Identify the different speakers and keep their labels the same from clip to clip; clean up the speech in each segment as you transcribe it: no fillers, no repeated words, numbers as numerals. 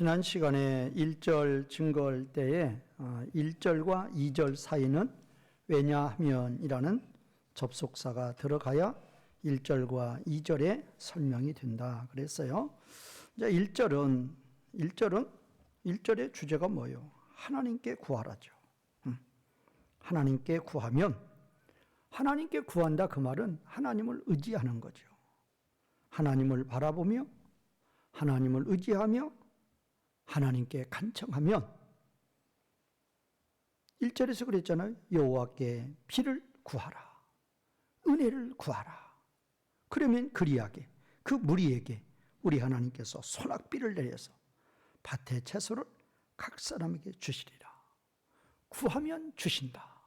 Speaker 1: 지난 시간에 1절 증거할 때에 1절과 2절 사이는 왜냐하면이라는 접속사가 들어가야 1절과 2절의 설명이 된다 그랬어요. 이제 1절의 주제가 뭐예요? 하나님께 구하라죠. 하나님께 구하면, 하나님께 구한다 그 말은 하나님을 의지하는 거죠. 하나님을 바라보며 하나님을 의지하며 하나님께 간청하면, 1절에서 그랬잖아요. 여호와께 피를 구하라, 은혜를 구하라. 그러면 그리하게, 그 무리에게 우리 하나님께서 소낙비를 내려서 밭의 채소를 각 사람에게 주시리라. 구하면 주신다.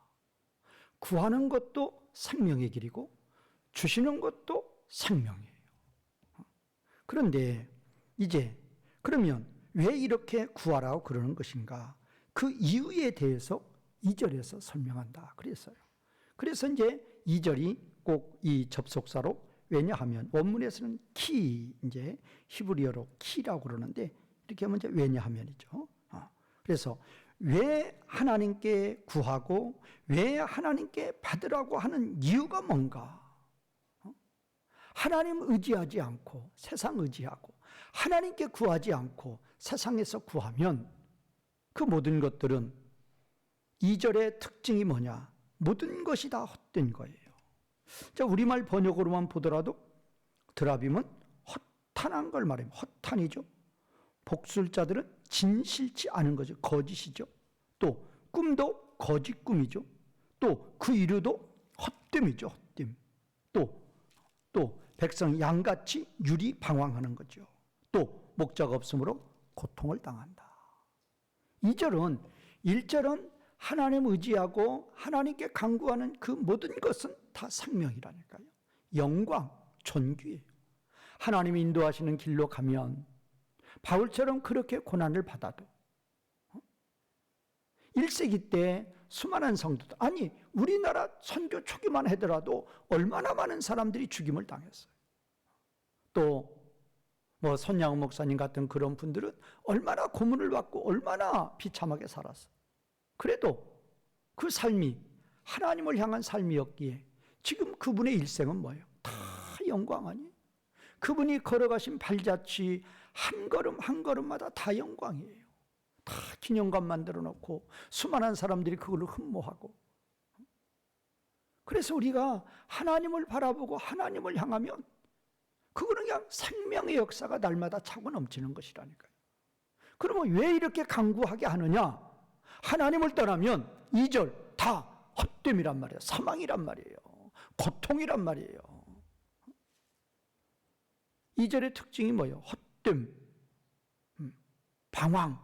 Speaker 1: 구하는 것도 생명의 길이고 주시는 것도 생명이에요. 그런데 이제 그러면 왜 이렇게 구하라고 그러는 것인가? 그 이유에 대해서 2절에서 설명한다 그랬어요. 그래서 이제 2절이 꼭 이 접속사로, 왜냐하면 원문에서는 키, 이제 히브리어로 키라고 그러는데 이렇게 하면 이제 왜냐하면이죠. 그래서 왜 하나님께 구하고 왜 하나님께 받으라고 하는 이유가 뭔가? 하나님 의지하지 않고 세상 의지하고 하나님께 구하지 않고 세상에서 구하면 그 모든 것들은 2절의 특징이 뭐냐? 모든 것이 다 헛된 거예요. 자, 우리말 번역으로만 보더라도 드라빔은 허탄한 걸 말해요. 허탄이죠. 복술자들은 진실치 않은 거죠. 거짓이죠. 또 꿈도 거짓 꿈이죠. 또 그 이루도 헛됨이죠. 헛됨. 또 백성 양같이 유리방황하는 거죠. 또 목자가 없으므로 고통을 당한다. 1절은 하나님 의지하고 하나님께 간구하는 그 모든 것은 다 생명이라니까요. 영광, 존귀예요. 하나님이 인도하시는 길로 가면 바울처럼 그렇게 고난을 받아도 1세기 때 수많은 성도들, 아니 우리나라 선교 초기만 하더라도 얼마나 많은 사람들이 죽임을 당했어요. 또 뭐 손양호 목사님 같은 그런 분들은 얼마나 고문을 받고 얼마나 비참하게 살았어요. 그래도 그 삶이 하나님을 향한 삶이었기에 지금 그분의 일생은 뭐예요? 다 영광 아니에요? 그분이 걸어가신 발자취 한 걸음 한 걸음마다 다 영광이에요. 다 기념관 만들어 놓고 수많은 사람들이 그걸로 흠모하고. 그래서 우리가 하나님을 바라보고 하나님을 향하면 그거는 그냥 생명의 역사가 날마다 차고 넘치는 것이라니까요. 그러면 왜 이렇게 간구하게 하느냐? 하나님을 떠나면 2절 다 헛됨이란 말이에요. 사망이란 말이에요. 고통이란 말이에요. 2절의 특징이 뭐예요? 헛됨, 방황,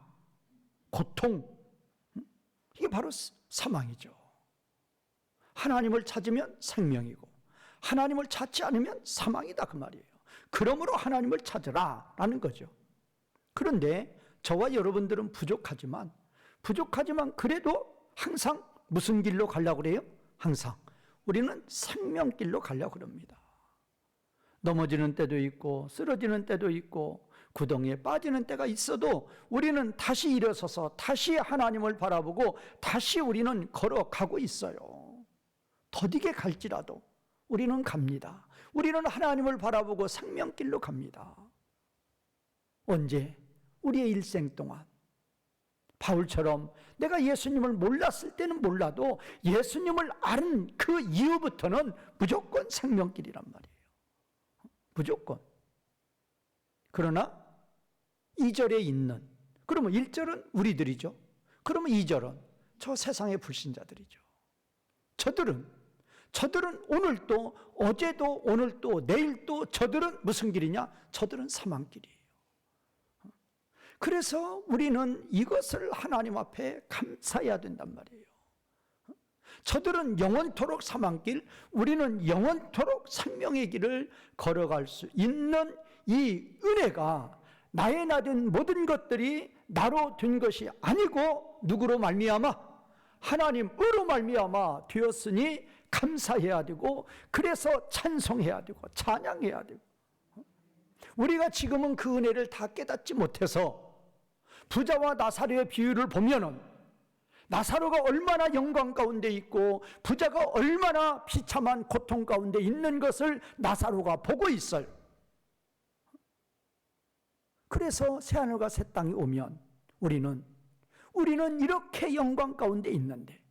Speaker 1: 고통. 이게 바로 사망이죠. 하나님을 찾으면 생명이고 하나님을 찾지 않으면 사망이다 그 말이에요. 그러므로 하나님을 찾으라라는 거죠. 그런데 저와 여러분들은 부족하지만 그래도 항상 무슨 길로 가려고 그래요? 항상 우리는 생명길로 가려고 그럽니다. 넘어지는 때도 있고 쓰러지는 때도 있고 구덩이에 빠지는 때가 있어도 우리는 다시 일어서서 다시 하나님을 바라보고 다시 우리는 걸어가고 있어요. 더디게 갈지라도 우리는 갑니다. 우리는 하나님을 바라보고 생명길로 갑니다. 언제? 우리의 일생 동안. 바울처럼 내가 예수님을 몰랐을 때는 몰라도 예수님을 아는 그 이후부터는 무조건 생명길이란 말이에요. 무조건. 그러나 2절에 있는, 그러면 1절은 우리들이죠. 그러면 2절은 저 세상의 불신자들이죠. 저들은 오늘도 어제도 오늘도 내일도 저들은 무슨 길이냐? 저들은 사망길이에요. 그래서 우리는 이것을 하나님 앞에 감사해야 된단 말이에요. 저들은 영원토록 사망길, 우리는 영원토록 생명의 길을 걸어갈 수 있는 이 은혜가 나의 나된 모든 것들이 나로 된 것이 아니고 누구로 말미암아? 하나님으로 말미암아 되었으니 감사해야 되고, 그래서 찬송해야 되고 찬양해야 되고. 우리가 지금은 그 은혜를 다 깨닫지 못해서 부자와 나사로의 비유를 보면은 나사로가 얼마나 영광 가운데 있고 부자가 얼마나 비참한 고통 가운데 있는 것을 나사로가 보고 있어요. 그래서 새하늘과 새 땅이 오면 우리는 이렇게 영광 가운데 있는데,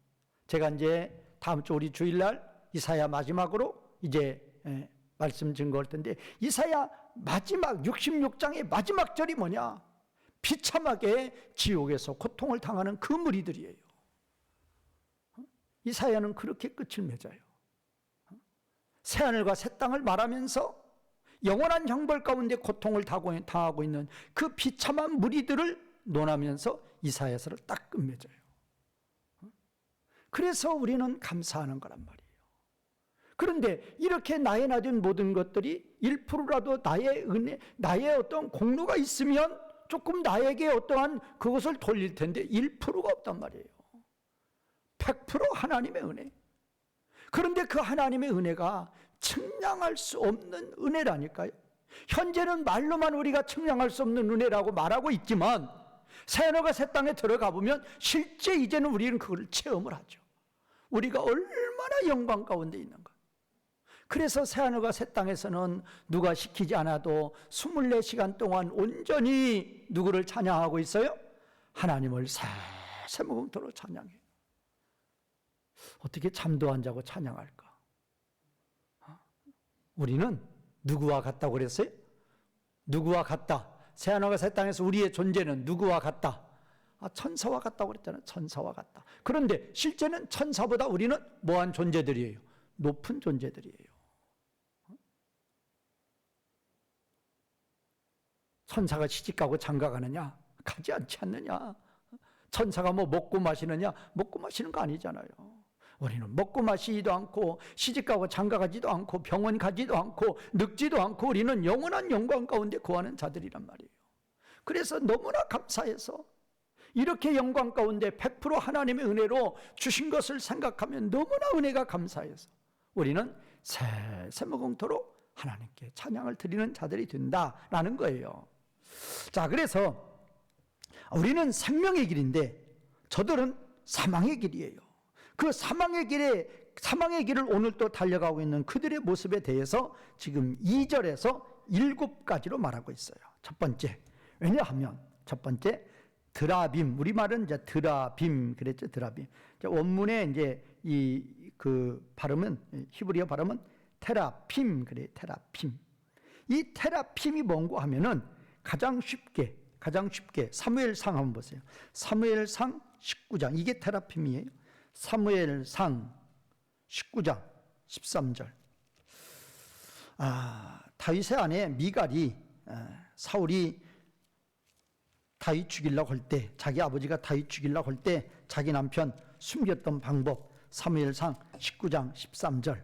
Speaker 1: 제가 이제 다음 주 우리 주일날 이사야 마지막으로 이제 말씀 증거할 텐데, 이사야 마지막 66장의 마지막 절이 뭐냐? 비참하게 지옥에서 고통을 당하는 그 무리들이에요. 이사야는 그렇게 끝을 맺어요. 새하늘과 새 땅을 말하면서 영원한 형벌 가운데 고통을 당하고 있는 그 비참한 무리들을 논하면서 이사야서를 딱 끝맺어요. 그래서 우리는 감사하는 거란 말이에요. 그런데 이렇게 나의 낮은 모든 것들이 1%라도 나의 은혜, 나의 어떤 공로가 있으면 조금 나에게 어떠한 그것을 돌릴 텐데 1%가 없단 말이에요. 100% 하나님의 은혜. 그런데 그 하나님의 은혜가 측량할 수 없는 은혜라니까요. 현재는 말로만 우리가 측량할 수 없는 은혜라고 말하고 있지만 새하늘과 새 땅에 들어가 보면 실제 이제는 우리는 그걸 체험을 하죠. 우리가 얼마나 영광 가운데 있는가. 그래서 새하늘과 새 땅에서는 누가 시키지 않아도 24시간 동안 온전히 누구를 찬양하고 있어요? 하나님을 새무궁토록 찬양해요. 어떻게 잠도 안 자고 찬양할까? 우리는 누구와 같다고 그랬어요? 누구와 같다. 새하늘과 새 땅에서 우리의 존재는 누구와 같다? 천사와 같다고 그랬잖아요. 천사와 같다. 그런데 실제는 천사보다 우리는 뭐한 존재들이에요? 높은 존재들이에요. 천사가 시집가고 장가가느냐? 가지 않지 않느냐? 천사가 뭐 먹고 마시느냐? 먹고 마시는 거 아니잖아요. 우리는 먹고 마시지도 않고 시집가고 장가가지도 않고 병원 가지도 않고 늙지도 않고 우리는 영원한 영광 가운데 거하는 자들이란 말이에요. 그래서 너무나 감사해서 이렇게 영광 가운데 100% 하나님의 은혜로 주신 것을 생각하면 너무나 은혜가 감사해서 우리는 새무궁토록 하나님께 찬양을 드리는 자들이 된다라는 거예요. 자, 그래서 우리는 생명의 길인데 저들은 사망의 길이에요. 그 사망의 길을 오늘 또 달려가고 있는 그들의 모습에 대해서 지금 2절에서 7가지로 말하고 있어요. 첫 번째, 왜냐하면 첫 번째 드라빔, 우리말은 이제 드라빔 그랬죠. 드라빔. 원문에 이제 그 발음은 히브리어 발음은 테라핌 그래요. 테라핌. 이 테라핌이 뭔고 하면은 가장 쉽게 사무엘상 한번 보세요. 사무엘상 19장 이게 테라핌이에요. 사무엘상 19장 13절. 다윗의 아내 미갈이 사울이 다윗 죽이려고 할 때, 자기 아버지가 다윗 죽이려고 할 때 자기 남편 숨겼던 방법, 사무엘상 19장 13절.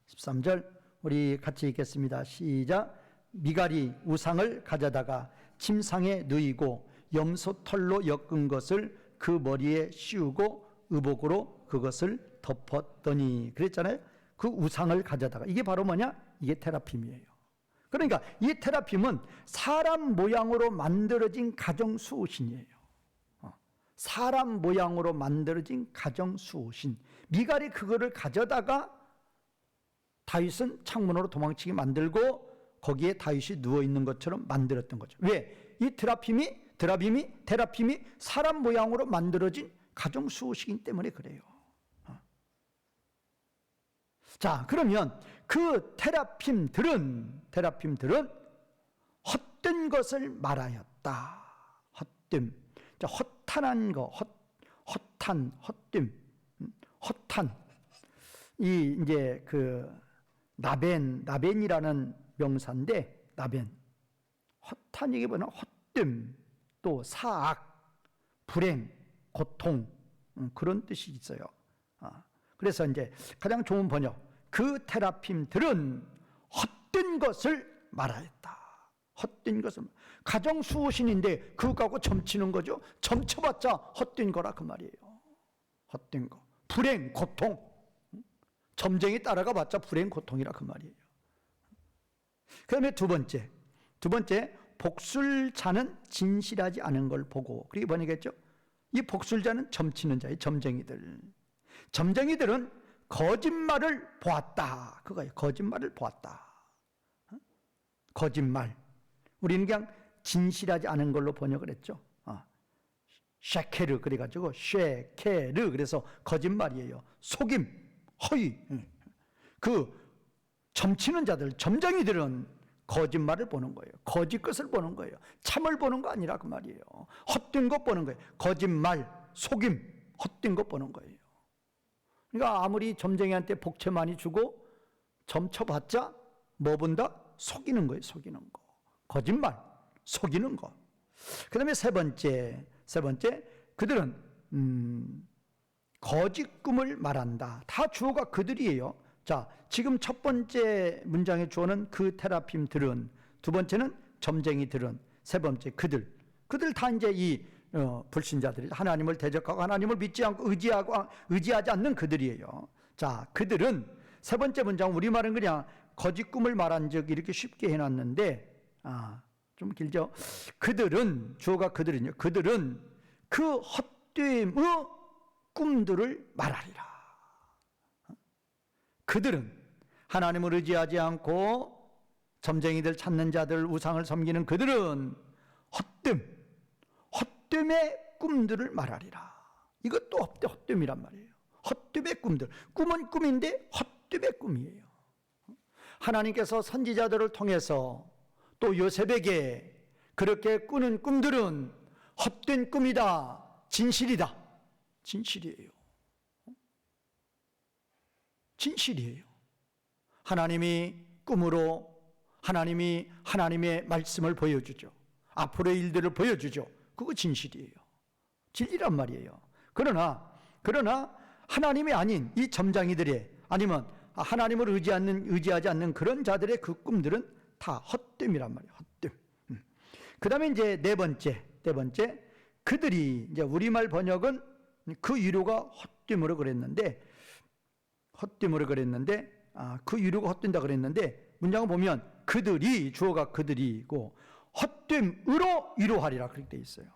Speaker 1: 13절 우리 같이 읽겠습니다. 시작. 미갈이 우상을 가져다가 침상에 누이고 염소털로 엮은 것을 그 머리에 씌우고 의복으로 그것을 덮었더니, 그랬잖아요. 그 우상을 가져다가, 이게 바로 뭐냐? 이게 테라핌이에요. 그러니까 이 테라핌은 사람 모양으로 만들어진 가정수호신이에요. 사람 모양으로 만들어진 가정수호신. 미갈이 그거를 가져다가 다윗은 창문으로 도망치게 만들고 거기에 다윗이 누워있는 것처럼 만들었던 거죠. 왜? 이 테라핌이 사람 모양으로 만들어진 가정수호시기 때문에 그래요. 자, 그러면 그 테라핌들은 헛된 것을 말하였다. 헛됨. 허탄한 거, 헛됨. 허탄. 이제 그 나벤이라는 명사인데, 나벤. 허탄 이게 뭐냐? 헛됨, 또 사악, 불행, 고통, 그런 뜻이 있어요. 그래서 이제 가장 좋은 번역, 그 테라핌들은 헛된 것을 말하였다. 헛된 것을. 가정수호신인데 그거하고 점치는 거죠. 점쳐봤자 헛된 거라 그 말이에요. 헛된 거. 불행, 고통. 점쟁이 따라가 봤자 불행, 고통이라 그 말이에요. 그 다음에 두 번째 복술자는 진실하지 않은 걸 보고, 그렇게 번역했죠. 이 복술자는 점치는 자예요. 점쟁이들. 점쟁이들은 거짓말을 보았다. 그거예요. 거짓말을 보았다. 거짓말. 우리는 그냥 진실하지 않은 걸로 번역을 했죠. 쉐케르 그래가지고 쉐케르, 그래서 거짓말이에요. 속임, 허위. 그 점치는 자들, 점쟁이들은 거짓말을 보는 거예요. 거짓 것을 보는 거예요. 참을 보는 거 아니라 그 말이에요. 헛된 것 보는 거예요. 거짓말, 속임, 헛된 것 보는 거예요. 그러니까 아무리 점쟁이한테 복채 많이 주고 점쳐봤자 뭐 본다? 속이는 거예요. 속이는 거. 거짓말, 속이는 거. 그 다음에 세 번째, 그들은 거짓 꿈을 말한다. 다 주어가 그들이에요. 자, 지금 첫 번째 문장의 주어는 그 테라핌들은, 두 번째는 점쟁이들은, 세 번째 그들 다 이제 이 불신자들이, 하나님을 대적하고 하나님을 믿지 않고 의지하지 않는 그들이에요. 자, 그들은 세 번째 문장, 우리말은 그냥 거짓 꿈을 말한 즉 이렇게 쉽게 해놨는데 좀 길죠. 그들은, 주어가 그들은요, 그들은 그 헛됨의 꿈들을 말하리라. 그들은 하나님을 의지하지 않고 점쟁이들 찾는 자들, 우상을 섬기는 그들은 헛됨의 꿈들을 말하리라. 이것도 헛됨이란 말이에요. 헛됨의 꿈들. 꿈은 꿈인데 헛됨의 꿈이에요. 하나님께서 선지자들을 통해서 또 요셉에게 그렇게 꾸는 꿈들은 헛된 꿈이다, 진실이다. 진실이에요. 진실이에요. 하나님이 꿈으로 하나님의 말씀을 보여주죠. 앞으로의 일들을 보여주죠. 그거 진실이에요. 진리란 말이에요. 그러나 하나님이 아닌 이 점쟁이들의, 아니면 하나님을 의지하지 않는 그런 자들의 그 꿈들은 다 헛됨이란 말이에요. 헛됨. 그 다음에 이제 네 번째, 그들이, 이제 우리말 번역은 그 위로가 헛됨으로 그랬는데, 그 위로가 헛된다 그랬는데, 문장을 보면 그들이, 주어가 그들이고 헛됨으로 위로하리라 그렇게 돼 있어요.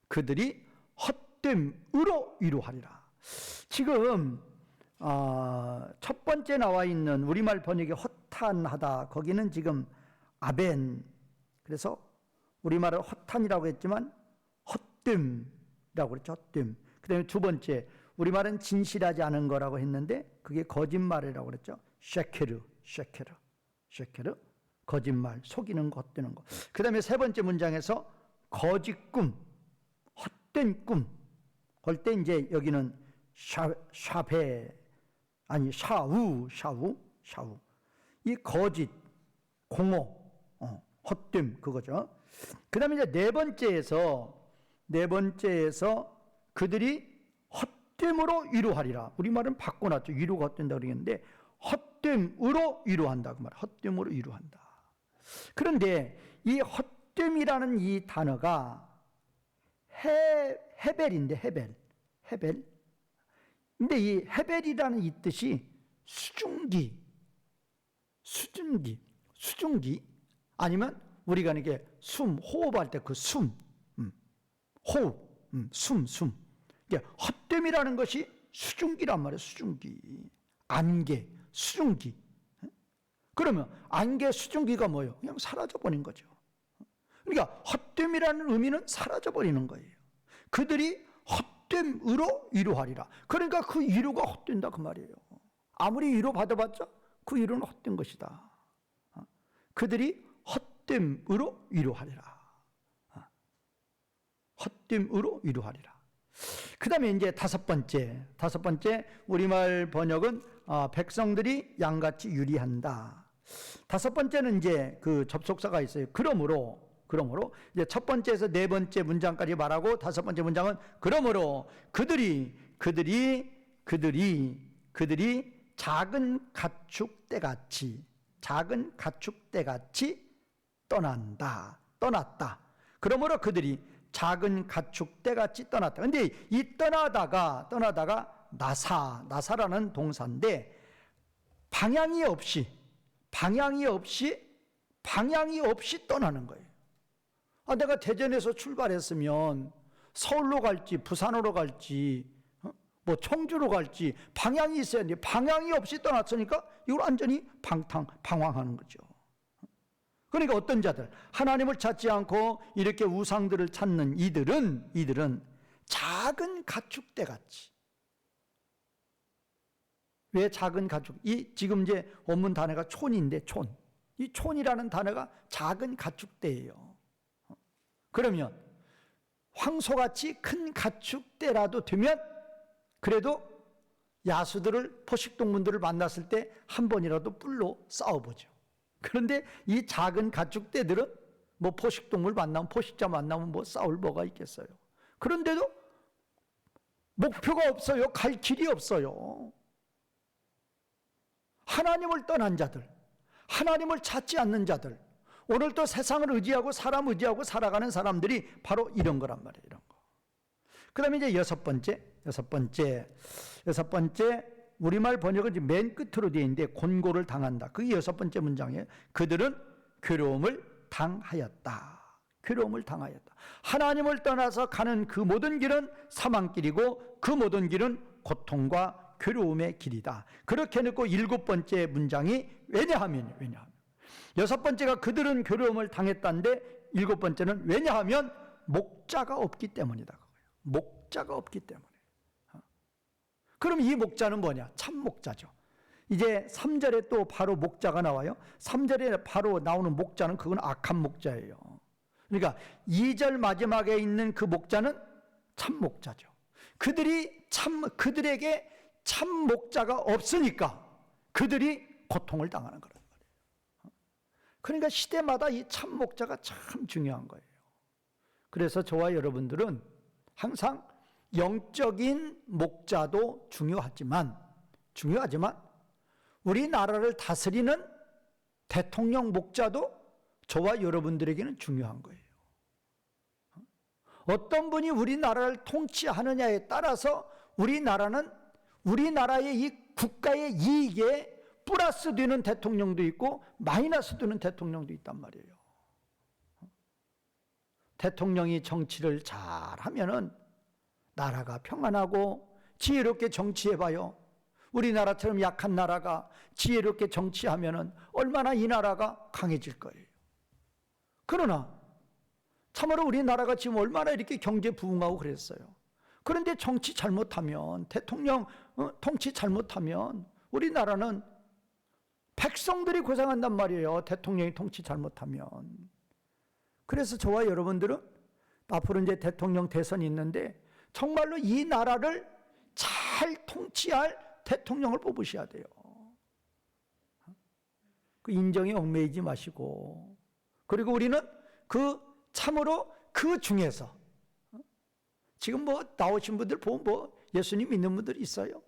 Speaker 1: 그들이 헛됨으로 위로하리라. 지금 첫 번째 나와 있는 우리말 번역이 허탄하다, 거기는 지금 아벤, 그래서 우리말은 허탄이라고 했지만 헛됨이라고 그랬죠. 헛됨. 그 다음에 두 번째, 우리말은 진실하지 않은 거라고 했는데 그게 거짓말이라고 그랬죠. 쉐케르, 거짓말, 속이는 거, 헛되는 거. 그 다음에 세 번째 문장에서 거짓 꿈, 헛된 꿈, 할 때 이제 여기는 샤우. 이 거짓, 공허, 헛됨, 그거죠. 그 다음에 이제 네 번째에서 그들이 헛됨으로 위로하리라. 우리말은 바꿔놨죠. 위로가 헛된다 그러겠는데 헛됨으로 위로한다 그 말. 헛됨으로 위로한다. 그런데 이 헛됨이라는 이 단어가 헤벨인데, 헤벨. 근데 이 헤벨이라는 이 뜻이 수증기, 아니면 우리가 이렇게 호흡할 때 그 호흡, 숨. 이게 헛됨이라는 것이 수증기란 말이에요. 수증기, 안개, 수증기. 그러면 안개, 수증기가 뭐예요? 그냥 사라져버린 거죠. 그러니까 헛됨이라는 의미는 사라져버리는 거예요. 그들이 헛됨으로 위로하리라. 그러니까 그 위로가 헛된다 그 말이에요. 아무리 위로 받아봤자 그 위로는 헛된 것이다. 그들이 헛됨으로 위로하리라. 헛됨으로 위로하리라. 그 다음에 이제 다섯 번째 우리말 번역은 백성들이 양같이 유리한다. 다섯 번째는 이제 그 접속사가 있어요. 그러므로 이제 첫 번째에서 네 번째 문장까지 말하고 다섯 번째 문장은 그러므로 그들이 작은 가축떼같이 떠났다. 그러므로 그들이 작은 가축떼같이 떠났다. 근데 이 떠나다가 나사라는 동사인데 방향이 없이 떠나는 거예요. 내가 대전에서 출발했으면 서울로 갈지 부산으로 갈지 뭐 청주로 갈지 방향이 있어야 돼. 방향이 없이 떠났으니까 이걸 완전히 방황하는 거죠. 그러니까 어떤 자들, 하나님을 찾지 않고 이렇게 우상들을 찾는 이들은 작은 가축대 같이. 왜 작은 가축? 지금 이제 원문 단어가 촌인데 촌. 이 촌이라는 단어가 작은 가축대예요. 그러면 황소같이 큰 가축대라도 되면 그래도 야수들을, 포식동물들을 만났을 때 한 번이라도 뿔로 싸워보죠. 그런데 이 작은 가축대들은 뭐 포식동물 만나면, 포식자 만나면 뭐 싸울 뭐가 있겠어요. 그런데도 목표가 없어요. 갈 길이 없어요. 하나님을 떠난 자들, 하나님을 찾지 않는 자들, 오늘도 세상을 의지하고 사람 의지하고 살아가는 사람들이 바로 이런 거란 말이에요. 이런 거. 그 다음에 이제 여섯 번째 우리말 번역은 이제 맨 끝으로 되어 있는데 곤고를 당한다. 그게 여섯 번째 문장이에요. 그들은 괴로움을 당하였다. 괴로움을 당하였다. 하나님을 떠나서 가는 그 모든 길은 사망길이고 그 모든 길은 고통과 괴로움의 길이다. 그렇게 놓고 일곱 번째 문장이 왜냐하면 여섯 번째가 그들은 괴로움을 당했다는데 일곱 번째는 왜냐하면 목자가 없기 때문이다. 목자가 없기 때문에. 그럼 이 목자는 뭐냐? 참 목자죠. 이제 3절에 또 바로 목자가 나와요. 3절에 바로 나오는 목자는 그건 악한 목자예요. 그러니까 2절 마지막에 있는 그 목자는 참 목자죠. 그들에게 참 목자가 없으니까 그들이 고통을 당하는 거란 말이에요. 그러니까 시대마다 이 참 목자가 참 중요한 거예요. 그래서 저와 여러분들은 항상 영적인 목자도 중요하지만 우리나라를 다스리는 대통령 목자도 저와 여러분들에게는 중요한 거예요. 어떤 분이 우리나라를 통치하느냐에 따라서 우리나라의 이 국가의 이익에 플러스 되는 대통령도 있고 마이너스 되는 대통령도 있단 말이에요. 대통령이 정치를 잘하면은 나라가 평안하고 지혜롭게 정치해봐요. 우리나라처럼 약한 나라가 지혜롭게 정치하면은 얼마나 이 나라가 강해질 거예요. 그러나 참으로 우리나라가 지금 얼마나 이렇게 경제 부흥하고 그랬어요. 그런데 정치 잘못하면, 대통령 통치 잘못하면 우리나라는 백성들이 고생한단 말이에요. 대통령이 통치 잘못하면. 그래서 저와 여러분들은 앞으로 이제 대통령 대선이 있는데 정말로 이 나라를 잘 통치할 대통령을 뽑으셔야 돼요. 그 인정에 얽매이지 마시고, 그리고 우리는 참으로 그 중에서 지금 뭐 나오신 분들 보면 뭐 예수님 믿는 분들 있어요?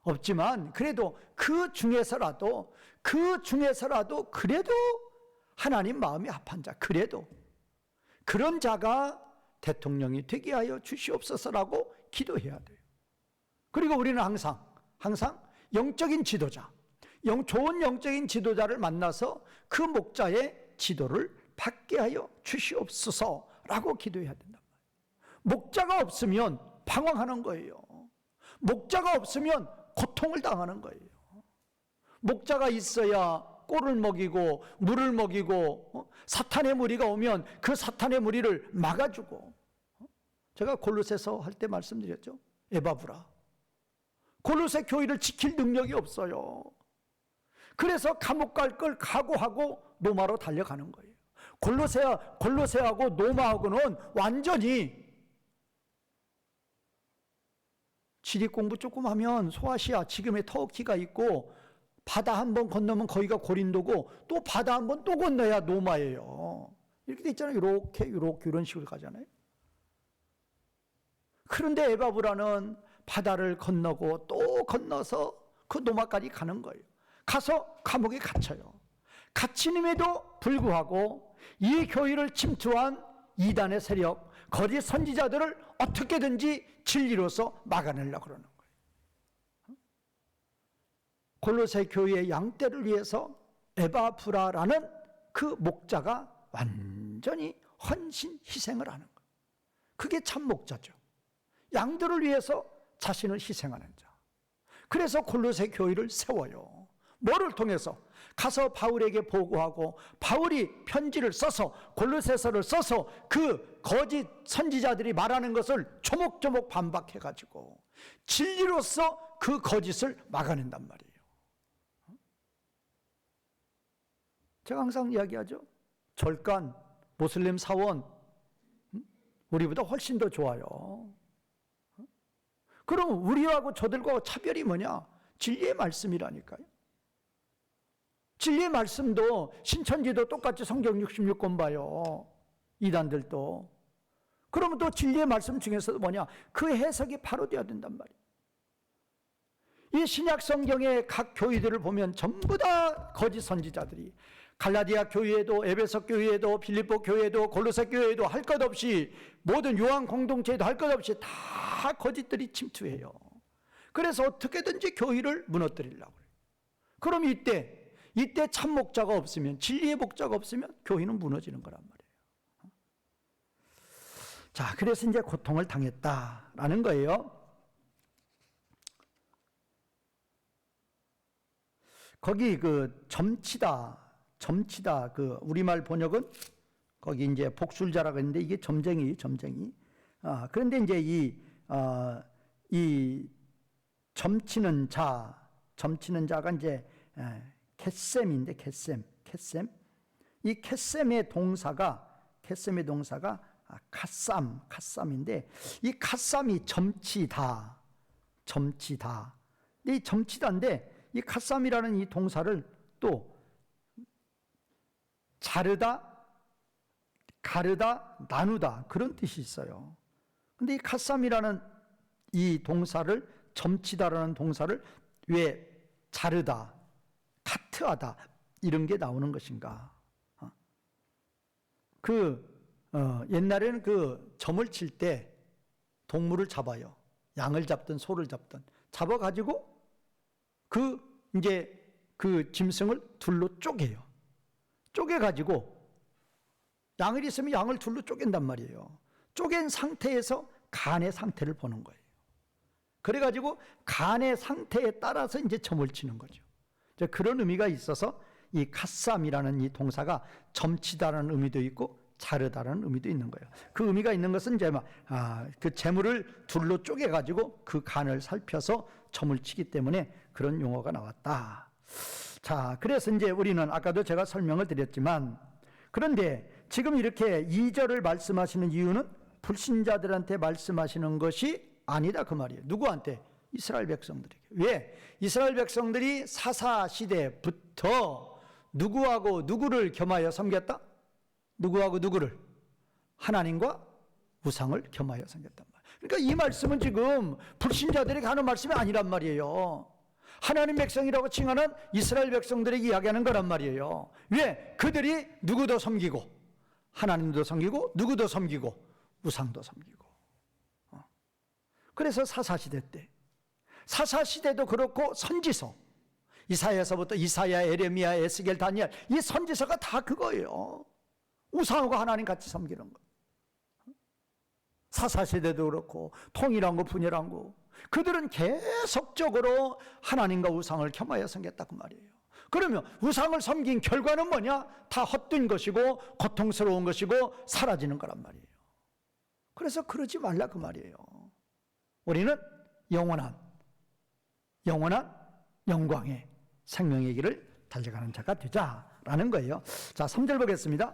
Speaker 1: 없지만 그래도 그 중에서라도 그래도 하나님 마음이 합한 자, 그래도 그런 자가 대통령이 되게 하여 주시옵소서라고 기도해야 돼요. 그리고 우리는 항상 영적인 지도자, 좋은 영적인 지도자를 만나서 그 목자의 지도를 받게 하여 주시옵소서라고 기도해야 된단 말이에요. 목자가 없으면 방황하는 거예요. 목자가 없으면 고통을 당하는 거예요. 목자가 있어야 꼴을 먹이고 물을 먹이고 사탄의 무리가 오면 그 사탄의 무리를 막아주고, 제가 골로새서 할 때 말씀드렸죠. 에바브라. 골로새 교회를 지킬 능력이 없어요. 그래서 감옥 갈 걸 각오하고 로마로 달려가는 거예요. 골로새하고 로마하고는 완전히 지리 공부 조금 하면 소아시아, 지금의 터키가 있고 바다 한 번 건너면 거기가 고린도고 또 바다 한 번 또 건너야 로마예요. 이렇게 돼 있잖아요. 이렇게 이런 식으로 가잖아요. 그런데 에바브라는 바다를 건너고 또 건너서 그 로마까지 가는 거예요. 가서 감옥에 갇혀요. 갇힘에도 불구하고 이 교회를 침투한 이단의 세력, 거짓 선지자들을 어떻게든지 진리로서 막아내려고 그러는 거예요. 골로새 교회의 양떼를 위해서 에바브라라는 그 목자가 완전히 완전히 헌신, 희생을 하는 것. 그게 참 목자죠. 양들을 위해서 자신을 희생하는 자. 그래서 골로새 교회를 세워요. 뭐를 통해서? 가서 바울에게 보고하고 바울이 편지를 써서 골로새서를 써서 그 거짓 선지자들이 말하는 것을 조목조목 반박해가지고 진리로서 그 거짓을 막아낸단 말이에요. 제가 항상 이야기하죠. 절간, 모슬림 사원, 우리보다 훨씬 더 좋아요. 그럼 우리하고 저들과 차별이 뭐냐? 진리의 말씀이라니까요. 진리의 말씀도 신천지도 똑같이 성경 66권 봐요. 이단들도. 그러면 또 진리의 말씀 중에서도 뭐냐? 그 해석이 바로 되어야 된단 말이에요. 이 신약 성경의 각 교회들을 보면 전부 다 거짓 선지자들이 갈라디아 교회에도 에베소 교회에도 빌립보 교회에도 골로새 교회에도 할 것 없이 모든 요한 공동체에도 할 것 없이 다 거짓들이 침투해요. 그래서 어떻게든지 교회를 무너뜨리려고 해요. 그럼 이때 참 목자가 없으면, 진리의 목자가 없으면 교회는 무너지는 거란 말이에요. 자, 그래서 이제 고통을 당했다라는 거예요. 거기 그 점치다 그 우리말 번역은 거기 이제 복술자라고 했는데 이게 점쟁이. 그런데 이제 이 점치는 자가 이제 캐셈인데 캐셈. 이 캐셈의 동사가 카쌈인데 이 카쌈이 점치다. 이 점치다인데 이 카쌈이라는 이 동사를 또 자르다, 가르다, 나누다 그런 뜻이 있어요. 근데 이 카쌈이라는 이 동사를 점치다라는 동사를 왜 자르다, 카트하다 이런 게 나오는 것인가? 옛날에는 그 점을 칠 때 동물을 잡아요. 양을 잡든 소를 잡든 잡아가지고 이제 그 짐승을 둘로 쪼개요. 쪼개가지고 양을 있으면 양을 둘로 쪼갠단 말이에요. 쪼갠 상태에서 간의 상태를 보는 거예요. 그래가지고 간의 상태에 따라서 이제 점을 치는 거죠. 그런 의미가 있어서 이 카쌈이라는 이 동사가 점치다라는 의미도 있고 자르다라는 의미도 있는 거예요. 그 의미가 있는 것은 이제 그 재물을 둘로 쪼개가지고 그 간을 살펴서 점을 치기 때문에 그런 용어가 나왔다. 자, 그래서 이제 우리는 아까도 제가 설명을 드렸지만 그런데 지금 이렇게 2절을 말씀하시는 이유는 불신자들한테 말씀하시는 것이 아니다 그 말이에요. 누구한테? 이스라엘 백성들에게. 왜? 이스라엘 백성들이 사사 시대부터 누구하고 누구를 겸하여 섬겼다? 누구하고 누구를? 하나님과 우상을 겸하여 섬겼단 말이에요. 그러니까 이 말씀은 지금 불신자들에게 하는 말씀이 아니란 말이에요. 하나님 백성이라고 칭하는 이스라엘 백성들에게 이야기하는 거란 말이에요. 왜? 그들이 누구도 섬기고 하나님도 섬기고 누구도 섬기고 우상도 섬기고. 그래서 사사시대 때 사사시대도 그렇고 선지서 이사야서부터 이사야, 에레미야, 에스겔, 다니엘 이 선지서가 다 그거예요. 우상하고 하나님 같이 섬기는 거. 사사시대도 그렇고 통일한고 분열한고 그들은 계속적으로 하나님과 우상을 겸하여 섬겼다 그 말이에요. 그러면 우상을 섬긴 결과는 뭐냐? 다 헛된 것이고 고통스러운 것이고 사라지는 거란 말이에요. 그래서 그러지 말라 그 말이에요. 우리는 영원한 영광의 생명의 길을 달려가는 자가 되자라는 거예요. 자, 3절 보겠습니다.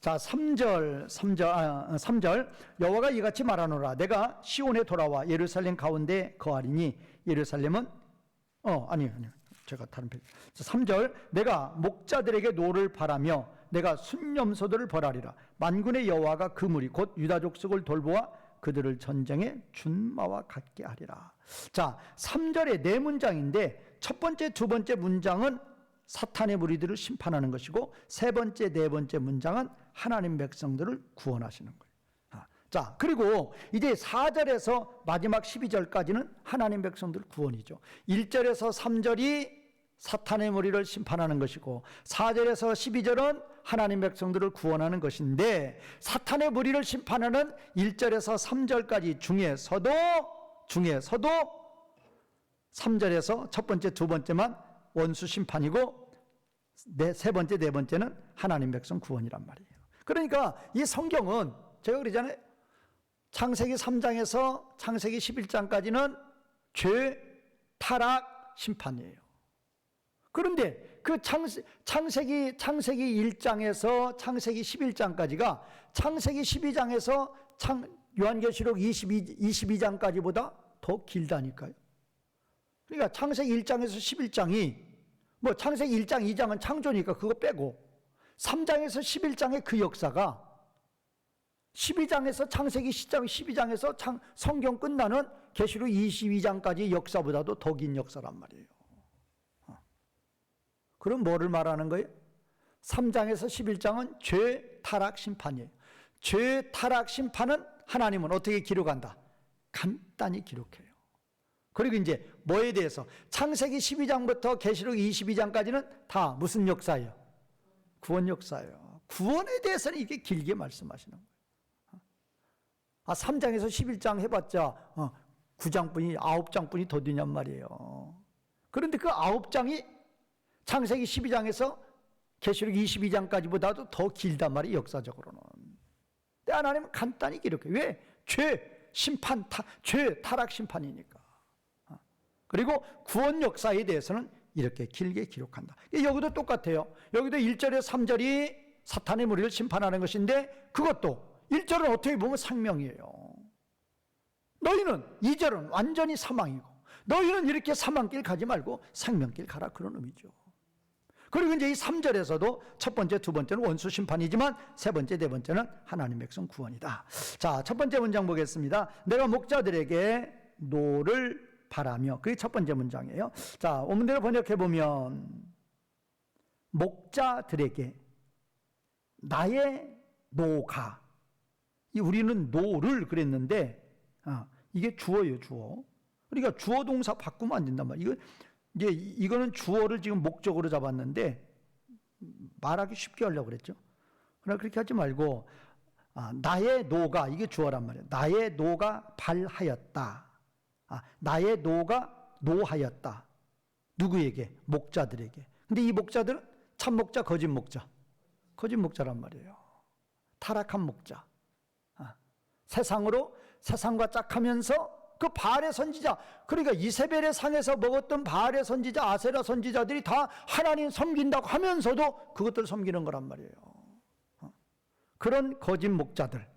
Speaker 1: 자, 3절 여호와가 이같이 말하노라. 내가 시온에 돌아와 예루살렘 가운데 거하리니 예루살렘은 아니요. 제가 다른 페이지. 3절 내가 목자들에게 노를 바라며 내가 순념소들을 벌하리라. 만군의 여호와가 그 무리 곧 유다 족속을 돌보아 그들을 전쟁의 준마와 같게 하리라. 자, 3절에 네 문장인데 첫 번째, 두 번째 문장은 사탄의 무리들을 심판하는 것이고 세 번째, 네 번째 문장은 하나님 백성들을 구원하시는 거예요. 자, 그리고 이제 4절에서 마지막 12절까지는 하나님 백성들 구원이죠. 1절에서 3절이 사탄의 무리를 심판하는 것이고 4절에서 12절은 하나님 백성들을 구원하는 것인데, 사탄의 무리를 심판하는 1절에서 3절까지 중에서도 3절에서 첫 번째, 두 번째만 원수 심판이고 세 번째, 네 번째는 하나님 백성 구원이란 말이에요. 그러니까 이 성경은 제가 그러잖아요. 창세기 3장에서 창세기 11장까지는 죄, 타락, 심판이에요. 그런데 그 창세기 1장에서 창세기 11장까지가 창세기 12장에서 요한계시록 22장까지보다 더 길다니까요. 그러니까 창세기 1장에서 11장이 뭐 창세기 1장, 2장은 창조니까 그거 빼고 3장에서 11장의 그 역사가 12장에서 창세기 10장, 12장에서 성경 끝나는 계시록 22장까지 역사보다도 더 긴 역사란 말이에요. 그럼 뭐를 말하는 거예요? 3장에서 11장은 죄, 타락, 심판이에요. 죄, 타락, 심판은 하나님은 어떻게 기록한다? 간단히 기록해요. 그리고 이제 뭐에 대해서? 창세기 12장부터 계시록 22장까지는 다 무슨 역사예요? 구원 역사예요. 구원에 대해서는 이렇게 길게 말씀하시는 거예요. 3장에서 11장 해봤자 9장뿐이 9장뿐이 더 되냔 말이에요. 그런데 그 9장이 창세기 12장에서 계시록 22장까지보다도 더 길단 말이에요. 역사적으로는. 근데 하나님은 간단히 기록해요. 왜? 죄, 심판, 죄, 타락, 심판이니까. 그리고 구원 역사에 대해서는 이렇게 길게 기록한다. 여기도 똑같아요. 여기도 1절에서 3절이 사탄의 무리를 심판하는 것인데, 그것도 1절은 어떻게 보면 생명이에요. 너희는 2절은 완전히 사망이고, 너희는 이렇게 사망길 가지 말고 생명길 가라, 그런 의미죠. 그리고 이제 이 3절에서도 첫 번째, 두 번째는 원수 심판이지만 세 번째, 네 번째는 하나님 백성 구원이다. 자, 첫 번째 문장 보겠습니다. 내가 목자들에게 노를 바라며, 그게 첫 번째 문장이에요. 자, 원문대로 번역해 보면 목자들에게 나의 노가, 우리는 노를 그랬는데 이게 주어예요, 주어. 그러니까 주어 동사 바꾸면 안 된단 말이에요. 이거는 주어를 지금 목적으로 잡았는데 말하기 쉽게 하려고 그랬죠. 그러나 그렇게 하지 말고 나의 노가, 이게 주어란 말이에요. 나의 노가 발하였다. 나의 노가 노하였다. 누구에게? 목자들에게. 근데 이 목자들은 참 목자, 거짓 목자. 거짓 목자란 말이에요. 타락한 목자. 세상과 짝하면서 그 바알의 선지자, 그러니까 이세벨의 상에서 먹었던 바알의 선지자, 아세라 선지자들이 다 하나님 섬긴다고 하면서도 그것들 섬기는 거란 말이에요. 그런 거짓 목자들,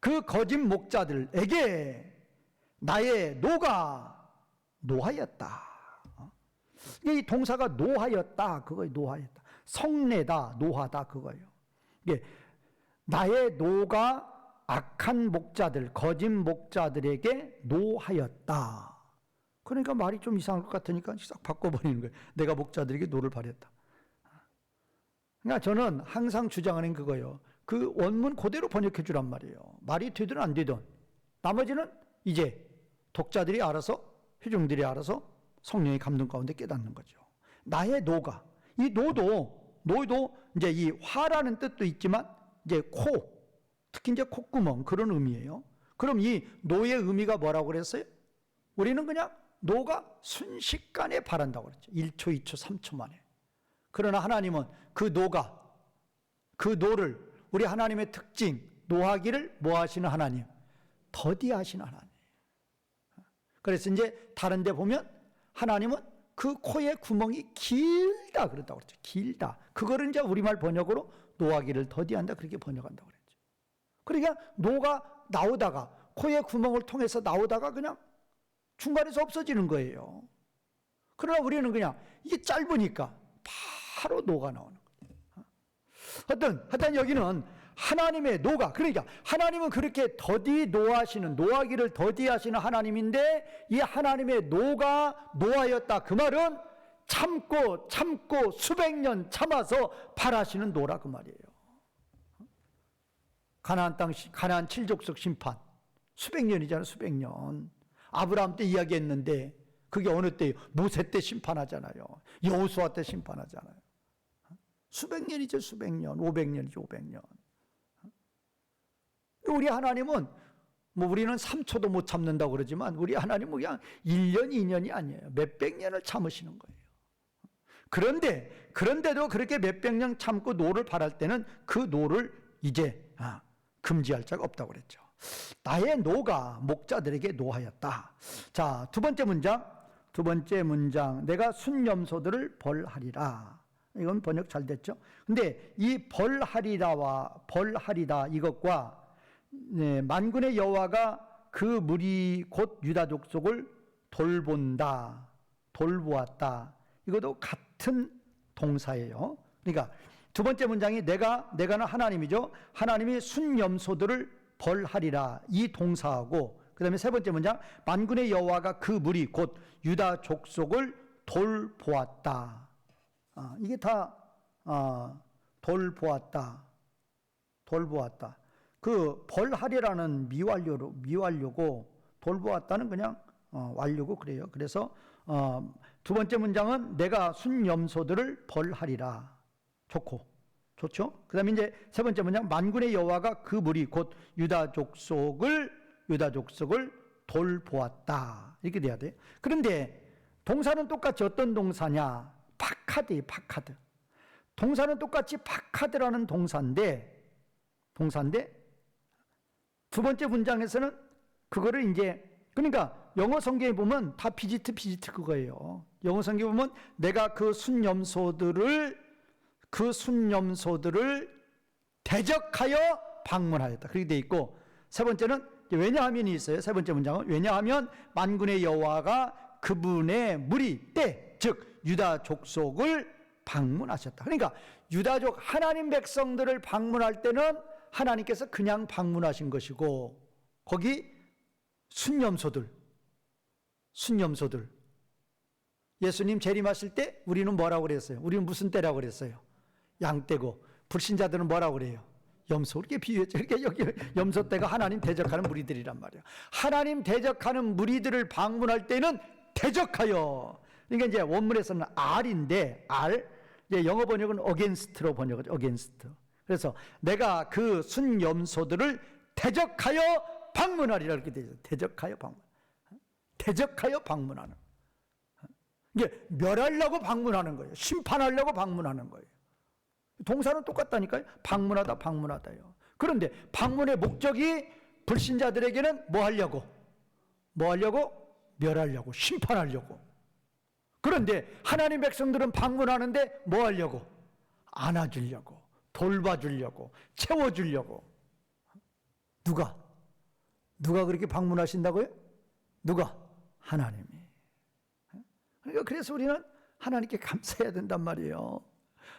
Speaker 1: 그 거짓 목자들에게 나의 노가 노하였다. 이 동사가 노하였다, 그거예요. 노하였다. 성내다, 노하다, 그거예요. 이게 나의 노가 악한 목자들, 거짓 목자들에게 노하였다. 그러니까 말이 좀 이상할 것 같으니까 싹 바꿔버리는 거예요. 내가 목자들에게 노를 바랬다. 그러니까 저는 항상 주장하는 그거예요. 그 원문 그대로 번역해 주란 말이에요. 말이 되든 안 되든 나머지는 이제 독자들이 알아서, 회중들이 알아서 성령의 감동 가운데 깨닫는 거죠. 나의 노가, 이 노도 이제 이 화라는 뜻도 있지만 이제 특히 이제 콧구멍, 그런 의미예요. 그럼 이 노의 의미가 뭐라고 그랬어요? 우리는 그냥 노가 순식간에 바란다고 그랬죠. 1초, 2초, 3초 만에. 그러나 하나님은 그 노를, 우리 하나님의 특징, 노하기를 뭐 하시는 하나님? 더디하시는 하나님. 그래서 이제 다른 데 보면 하나님은 그 코의 구멍이 길다 그랬다고 그랬죠. 길다. 그거를 이제 우리말 번역으로 노하기를 더디한다, 그렇게 번역한다고 그랬죠. 그러니까 노가 나오다가, 코의 구멍을 통해서 나오다가 그냥 중간에서 없어지는 거예요. 그러나 우리는 그냥 이게 짧으니까 바로 노가 나오는 거예요. 하여튼 여기는 하나님의 노가, 그러니까 하나님은 그렇게 노하기를 더디하시는 하나님인데, 이 하나님의 노가 노하였다, 그 말은 참고 수백 년 참아서 발하시는 노라, 그 말이에요. 가나안 7족속 심판 수백 년이잖아요. 수백 년. 아브라함 때 이야기했는데 그게 어느 때예요? 모세 때 심판하잖아요. 여호수아 때 심판하잖아요. 수백 년이죠, 수백 년. 500년이죠, 500년. 우리 하나님은 뭐 우리는 3초도 못 참는다고 그러지만 우리 하나님은 그냥 1년, 2년이 아니에요. 몇백 년을 참으시는 거예요. 그런데도 그렇게 몇백 년 참고 노를 바랄 때는 그 노를 이제 금지할 자가 없다고 그랬죠. 나의 노가 목자들에게 노하였다. 자, 두 번째 문장. 내가 순염소들을 벌하리라. 이건 번역 잘 됐죠? 근데 이 벌하리다 이것과 만군의 여호와가 그 무리 곧 유다 족속을 돌보았다. 이것도 같은 동사예요. 그러니까 두 번째 문장이 내가는 하나님이죠. 하나님이 순염소들을 벌하리라 이 동사하고, 그 다음에 세 번째 문장 만군의 여호와가 그 무리 곧 유다 족속을 돌보았다. 이게 다 돌보았다. 그 벌하리라는 미완료고 돌보았다는 그냥 완료고 그래요. 그래서 두 번째 문장은 내가 순염소들을 벌하리라. 좋죠? 그 다음에 이제 세 번째 문장 만군의 여호와가 그 무리 곧 유다 족속을 돌보았다. 이렇게 돼야 돼. 그런데 동사는 똑같이 어떤 동사냐? 파카드. 동사는 똑같이 파카드라는 동사인데 두 번째 문장에서는 그거를 이제, 그러니까 영어 성경에 보면 다 비지트 그거예요. 영어 성경에 보면 내가 그 순염소들을 대적하여 방문하였다. 그렇게 돼 있고, 세 번째는 왜냐하면이 있어요. 세 번째 문장은 왜냐하면 만군의 여호와가 그분의 무리 즉 유다 족속을 방문하셨다. 그러니까 유다족 하나님 백성들을 방문할 때는 하나님께서 그냥 방문하신 것이고, 거기 순염소들 예수님 재림하실 때 우리는 뭐라고 그랬어요? 우리는 무슨 떼라고 그랬어요? 양떼고, 불신자들은 뭐라고 그래요? 염소. 이렇게 비유했죠. 이렇게 여기 염소 떼가 하나님 대적하는 무리들이란 말이에요. 하나님 대적하는 무리들을 방문할 때는 대적하여. 그러니까 이제 원문에서는 R인데 이제 영어 번역은 against로 번역하죠. against. 그래서 내가 그 순염소들을 대적하여 방문하리라 이렇게 되죠. 대적하여 방문하는. 이게 멸하려고 방문하는 거예요. 심판하려고 방문하는 거예요. 동사는 똑같다니까요. 방문하다요. 그런데 방문의 목적이 불신자들에게는 뭐 하려고? 멸하려고, 심판하려고. 그런데 하나님 백성들은 방문하는데 뭐 하려고? 안아주려고, 돌봐주려고, 채워주려고. 누가 그렇게 방문하신다고요? 누가? 하나님이. 그러니까 그래서 우리는 하나님께 감사해야 된단 말이에요.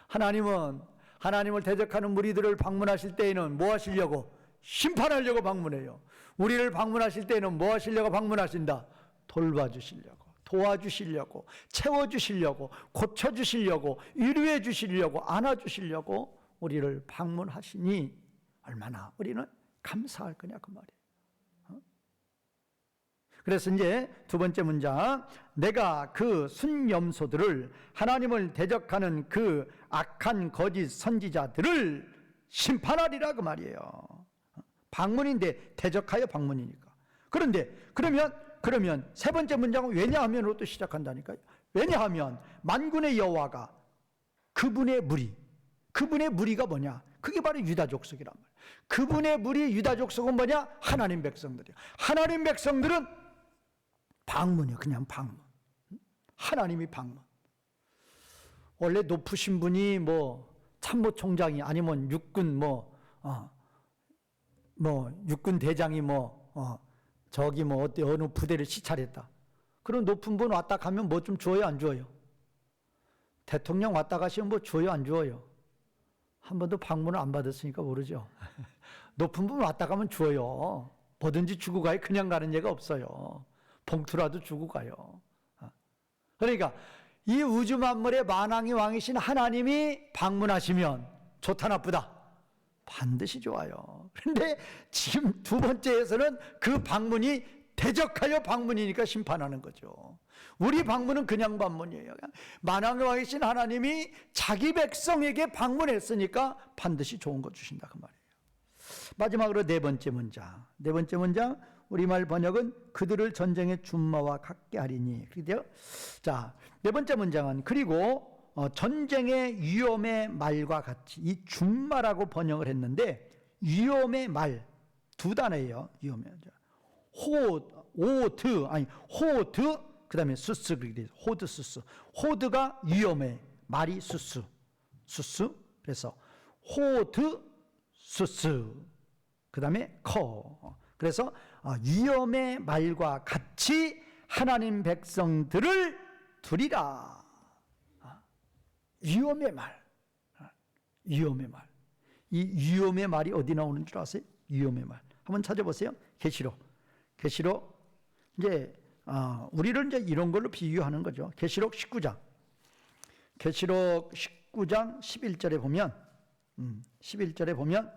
Speaker 1: 하나님을 대적하는 무리들을 방문하실 때에는 뭐 하시려고? 심판하려고 방문해요. 우리를 방문하실 때에는 뭐 하시려고 방문하신다? 돌봐주시려고, 도와주시려고, 채워주시려고, 고쳐주시려고, 위로해 주시려고, 안아주시려고 우리를 방문하시니 얼마나 우리는 감사할 거냐 그 말이에요. 그래서 이제 두 번째 문장, 내가 그 순염소들을, 하나님을 대적하는 그 악한 거짓 선지자들을 심판하리라 그 말이에요. 방문인데 대적하여 방문이니까. 그런데 그러면 세 번째 문장은 왜냐하면으로 또 시작한다니까요. 왜냐하면 만군의 여호와가 그분의 무리가 뭐냐? 그게 바로 유다 족속이란 말이에요. 그분의 무리 유다 족속은 뭐냐? 하나님 백성들이에요. 하나님 백성들은 방문이요. 그냥 방문. 하나님이 방문. 원래 높으신 분이 뭐 참모총장이 아니면 육군 육군 대장이 어느 부대를 시찰했다. 그런 높은 분 왔다 가면 뭐 좀 줘요, 안 줘요? 대통령 왔다 가시면 뭐 줘요, 안 줘요? 한 번도 방문을 안 받았으니까 모르죠. 높은 분 왔다 가면 줘요. 뭐든지 주고 가요. 그냥 가는 예가 없어요. 봉투라도 주고 가요. 그러니까 이 우주 만물의 만왕의 왕이신 하나님이 방문하시면 좋다 나쁘다? 반드시 좋아요. 그런데 지금 두 번째에서는 그 방문이 대적하여 방문이니까 심판하는 거죠. 우리 방문은 그냥 방문이에요. 만왕의 왕이신 하나님이 자기 백성에게 방문했으니까 반드시 좋은 거 주신다 그 말이에요. 마지막으로 네 번째 문장 우리말 번역은 그들을 전쟁의 준마와 같게 하리니. 그래요? 자, 네 번째 문장은 그리고 전쟁의 위험의 말과 같이, 이 준마라고 번역을 했는데 위험의 말 두 단어예요. 위험의 호드 그다음에 수스. 호드 수스. 호드가 위험의, 말이 수스. 그래서 호드 수스. 그다음에 커. 그래서 위험의 말과 같이 하나님 백성들을 두리라. 위험의 말. 이 위험의 말이 어디 나오는 줄 아세요? 위험의 말. 한번 찾아보세요. 계시록. 이제 우리를 이제 이런 걸로 비유하는 거죠. 계시록 19장 11절에 보면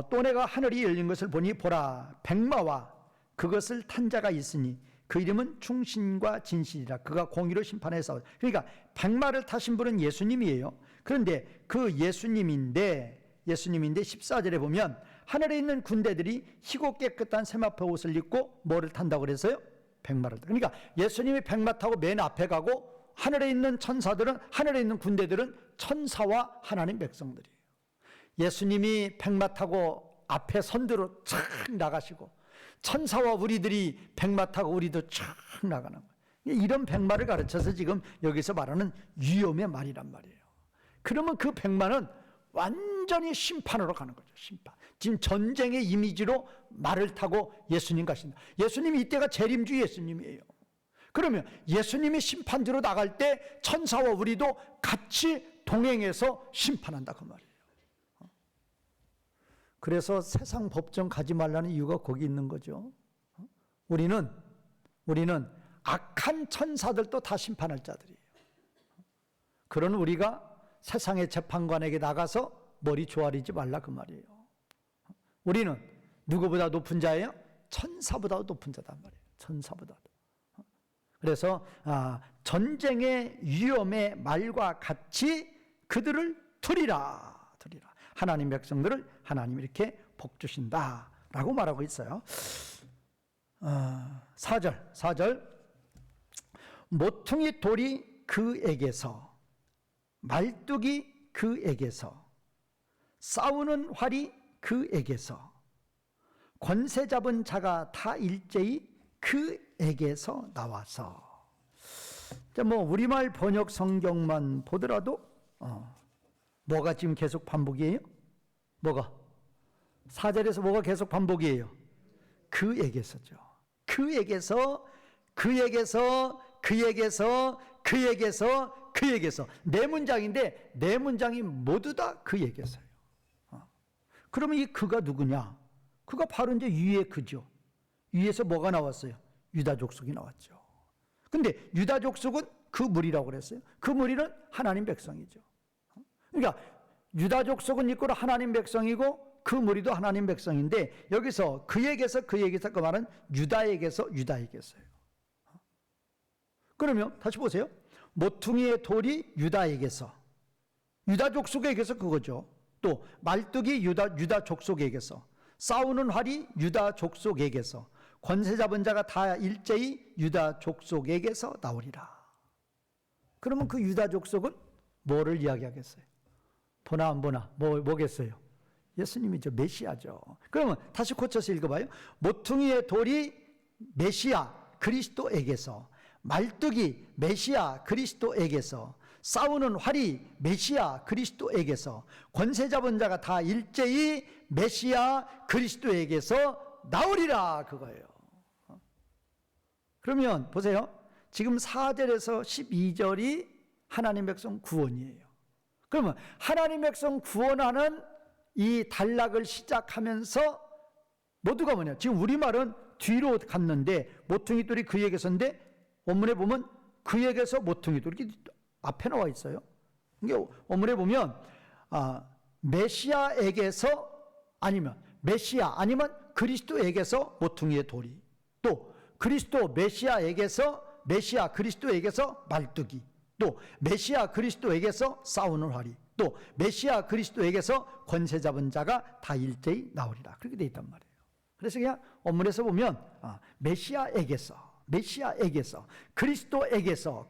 Speaker 1: 또 내가 하늘이 열린 것을 보니 보라 백마와 그것을 탄 자가 있으니 그 이름은 충신과 진실이라. 그가 공의로 심판해 싸우다. 그러니까 백마를 타신 분은 예수님이에요. 그런데 그 예수님인데 14절에 보면 하늘에 있는 군대들이 희고 깨끗한 세마포 옷을 입고 뭐를 탄다고 그랬어요? 백마를. 그러니까 예수님이 백마 타고 맨 앞에 가고 하늘에 있는 군대들은 천사와 하나님 백성들이에요. 예수님이 백마 타고 앞에 선두로 착 나가시고 천사와 우리들이 백마 타고 우리도 착 나가는 거예요. 이런 백마를 가르쳐서 지금 여기서 말하는 위험의 말이란 말이에요. 그러면 그 백마는 완전히 심판으로 가는 거죠. 심판. 지금 전쟁의 이미지로 말을 타고 예수님 가신다. 예수님이 이때가 재림주 예수님이에요. 그러면 예수님이 심판주로 나갈 때 천사와 우리도 같이 동행해서 심판한다 그 말이에요. 그래서 세상 법정 가지 말라는 이유가 거기 있는 거죠. 우리는 악한 천사들도 다 심판할 자들이에요. 그런 우리가 세상의 재판관에게 나가서 머리 조아리지 말라 그 말이에요. 우리는 누구보다 높은 자예요? 천사보다 높은 자단 말이에요. 천사보다도. 그래서 전쟁의 위험의 말과 같이 그들을 두리라. 하나님 백성들을 하나님이 이렇게 복 주신다라고 말하고 있어요. 4절 모퉁이 돌이 그에게서 말뚝이 그에게서 싸우는 활이 그에게서 권세 잡은 자가 다 일제히 그에게서 나와서. 뭐 우리말 번역 성경만 보더라도 뭐가 지금 계속 반복이에요? 뭐가? 4절에서 뭐가 계속 반복이에요? 그에게서죠. 그에게서 네 문장인데 네 문장이 모두 다 그에게서요. 그러면 이 그가 누구냐? 그가 바로 이제 위의 그죠. 위에서 뭐가 나왔어요? 유다 족속이 나왔죠. 근데 유다 족속은 그 무리라고 그랬어요. 그 무리는 하나님 백성이죠. 그러니까 유다 족속은 이끌어 하나님 백성이고 그 무리도 하나님 백성인데 여기서 그에게서 그 말은 유다에게서요. 그러면 다시 보세요. 모퉁이의 돌이 유다에게서, 유다 족속에게서 그거죠. 또 말뚝이 유다 족속에게서, 싸우는 활이 유다 족속에게서, 권세 잡은 자가 다 일제히 유다 족속에게서 나오리라. 그러면 그 유다 족속은 뭐를 이야기하겠어요? 보나 안 보나 뭐겠어요? 예수님이죠. 메시아죠. 그러면 다시 고쳐서 읽어봐요. 모퉁이의 돌이 메시아 그리스도에게서, 말뚝이 메시아 그리스도에게서, 싸우는 활이 메시아 그리스도에게서, 권세 잡은 자가 다 일제히 메시아 그리스도에게서 나오리라 그거예요. 그러면 보세요. 지금 4절에서 12절이 하나님 백성 구원이에요. 그러면 하나님 백성 구원하는 이 단락을 시작하면서 모두가 뭐냐? 지금 우리말은 뒤로 갔는데 모퉁이 돌이 그에게서인데 원문에 보면 그에게서 모퉁이 돌이 이렇게 앞에 나와 있어요. 그러니까 원문에 보면 메시아에게서 아니면 그리스도에게서 모퉁이의 돌이, 또 그리스도 메시아 그리스도에게서 말뚝이, 또 메시아 그리스도에게서 싸우는 활이, 또 메시아 그리스도에게서 권세 잡은 자가 다 일제히 나오리라. 그렇게 되어 있단 말이에요. 그래서 그냥 원문에서 보면 메시아에게서 그리스도에게서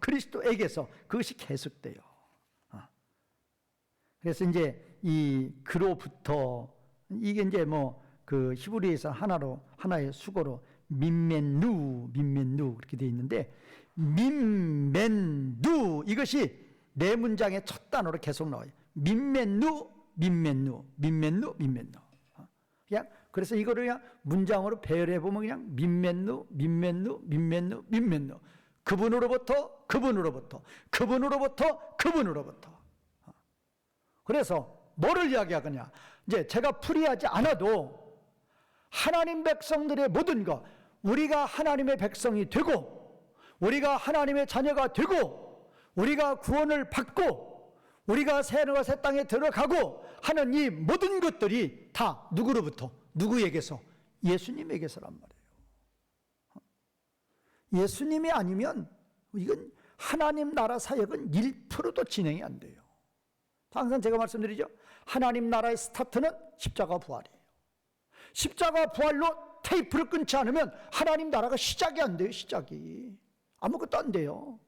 Speaker 1: 그것이 계속돼요. 그래서 이제 이 그로부터, 이게 이제 뭐 그 히브리에서 하나의 수고로 민멘누 그렇게 되어 있는데, 민멘누 이것이 네 문장의 첫 단어로 계속 나와요. 민멘누. 그냥 그래서 이거를 그냥 문장으로 배열해 보면 그냥 민멘누. 그분으로부터. 그래서 뭐를 이야기하느냐? 이제 제가 풀이하지 않아도 하나님 백성들의 모든 것, 우리가 하나님의 백성이 되고, 우리가 하나님의 자녀가 되고, 우리가 구원을 받고, 우리가 새 하늘과 새 땅에 들어가고 하는 이 모든 것들이 다 누구로부터? 누구에게서? 예수님에게서란 말이에요. 예수님이 아니면 이건 하나님 나라 사역은 1%도 진행이 안 돼요. 항상 제가 말씀드리죠. 하나님 나라의 스타트는 십자가 부활이에요. 십자가 부활로 테이프를 끊지 않으면 하나님 나라가 시작이 안 돼요. 시작이 아무것도 안 돼요.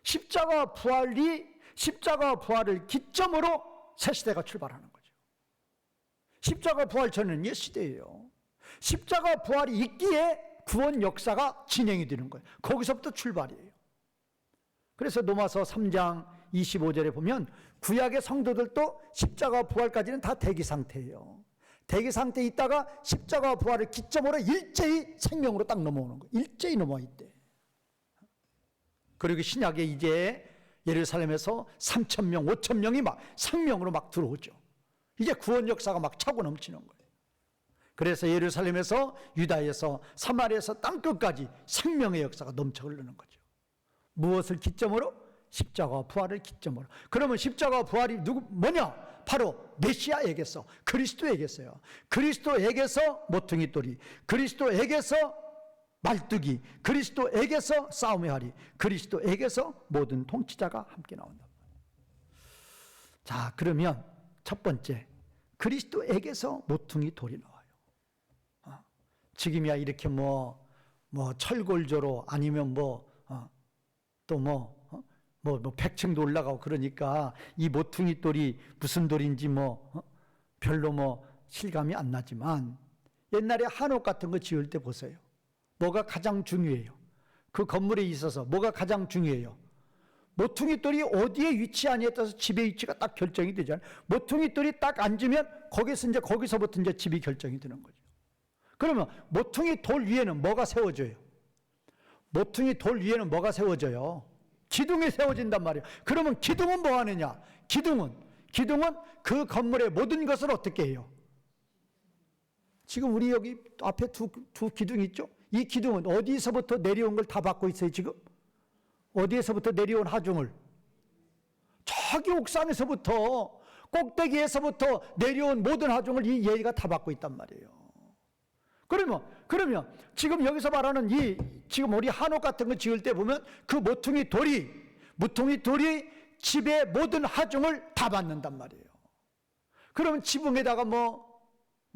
Speaker 1: 십자가 부활을 기점으로 새 시대가 출발하는 거죠. 십자가 부활 전에는 옛 시대예요. 십자가 부활이 있기에 구원 역사가 진행이 되는 거예요. 거기서부터 출발이에요. 그래서 로마서 3장 25절에 보면 구약의 성도들도 십자가 부활까지는 다 대기 상태예요. 대기 상태에 있다가 십자가 부활을 기점으로 일제히 생명으로 딱 넘어오는 거예요. 일제히 넘어와 있대. 그리고 신약에 이제 예루살렘에서 3,000명, 5,000명이 막 생명으로 막 들어오죠. 이제 구원 역사가 막 차고 넘치는 거예요. 그래서 예루살렘에서, 유다에서, 사마리아에서 땅끝까지 생명의 역사가 넘쳐 흐르는 거죠. 무엇을 기점으로? 십자가 부활을 기점으로. 그러면 십자가 부활이 뭐냐? 바로 메시아에게서, 그리스도에게서요. 그리스도에게서 모퉁이 돌이, 그리스도에게서 말뚝이, 그리스도에게서 싸움의 활이, 그리스도에게서 모든 통치자가 함께 나온다. 자, 그러면 첫 번째, 그리스도에게서 모퉁이 돌이 나와요. 지금이야 이렇게 뭐 철골조로 아니면 백층도 올라가고 그러니까 이 모퉁이 돌이 무슨 돌인지 별로 실감이 안 나지만, 옛날에 한옥 같은 거 지을 때 보세요. 뭐가 가장 중요해요? 그 건물에 있어서 뭐가 가장 중요해요? 모퉁이 돌이 어디에 위치하냐에 따라서 집의 위치가 딱 결정이 되잖아요. 모퉁이 돌이 딱 앉으면 거기서부터 이제 집이 결정이 되는 거죠. 그러면 모퉁이 돌 위에는 뭐가 세워져요? 모퉁이 돌 위에는 뭐가 세워져요? 기둥이 세워진단 말이에요. 그러면 기둥은 뭐 하느냐? 기둥은 그 건물의 모든 것을 어떻게 해요? 지금 우리 여기 앞에 두 기둥이 있죠? 이 기둥은 어디서부터 내려온 걸 다 받고 있어요, 지금? 어디에서부터 내려온 하중을? 저기 옥상에서부터, 꼭대기에서부터 내려온 모든 하중을 이 얘가 다 받고 있단 말이에요. 그러면 지금 여기서 말하는 지금 우리 한옥 같은 거 지을 때 보면 그 모퉁이 돌이 집의 모든 하중을 다 받는단 말이에요. 그러면 지붕에다가